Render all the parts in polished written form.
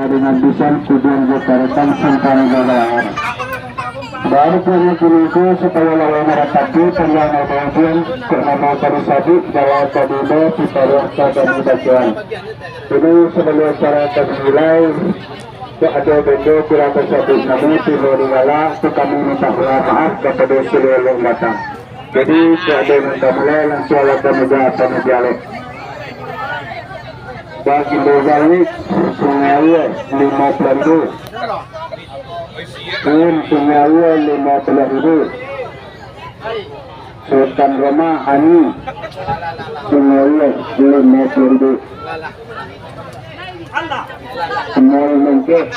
dengan pisan kudian getaretan singkang gagalangan. Baru punya kiriku supaya lawan meratapi penjang kemudian karena tadi sabi bahwa tadi ditaruh dan dibagian. Ini sebelum cara ternilai ada benda kurang tersebut namun tidak digala kami minta maaf kepada seluruh datang. Jadi ada minta mulai langsung akan menjadi bagi berdali sungai 50.000 sungai 50.000 Sultan Roma Ani sungai 50.000 Semua mungkin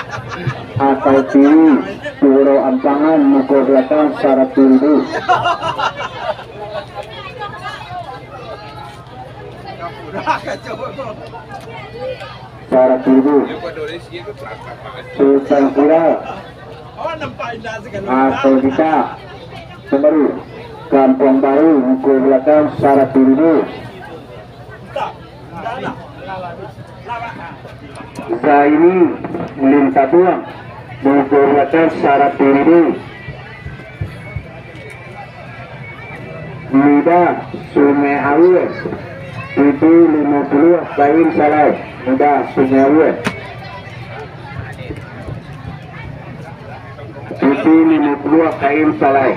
atau kiri Puro Ampangan Mukul Belakang secara tinggi secara tinggi Sultan Kira atau kita Semeru Kampung Baru Mukul Belakang secara tinggi Zaini Lintatuang Mukul Belakang secara tinggi Mida Sungai Awe itu 50 kain salai mudah Sungai Awe itu 50 kain salai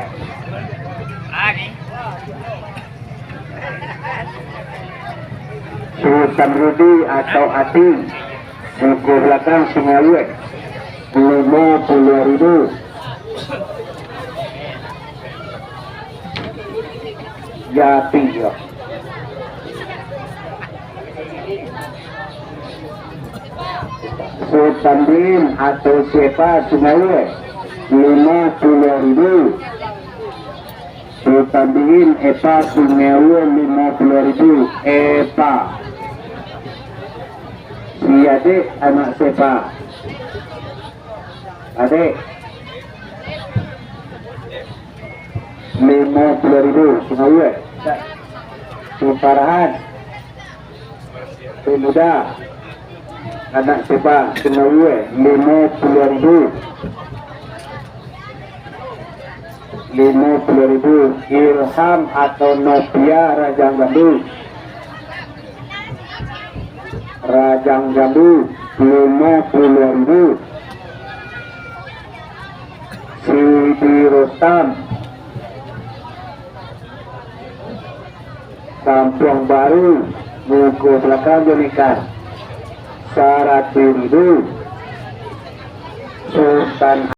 Sultan Rudi atau Ati Mukul Belakang Sungai Awe 50.000 Jati ya Sultan Bin atau siapa Sungai 50.000 Sultan Bin Epa Sungai 50.000 Epa si adik anak siapa adik 50.000 Sungai Sumparhan pemuda anak siapa Sungai 50.000 Ilham atau Novia Rajang Jambu 50.000 Siti Rostam Kampung Baru Mukul Belakang Jonikan 100.000 Sultan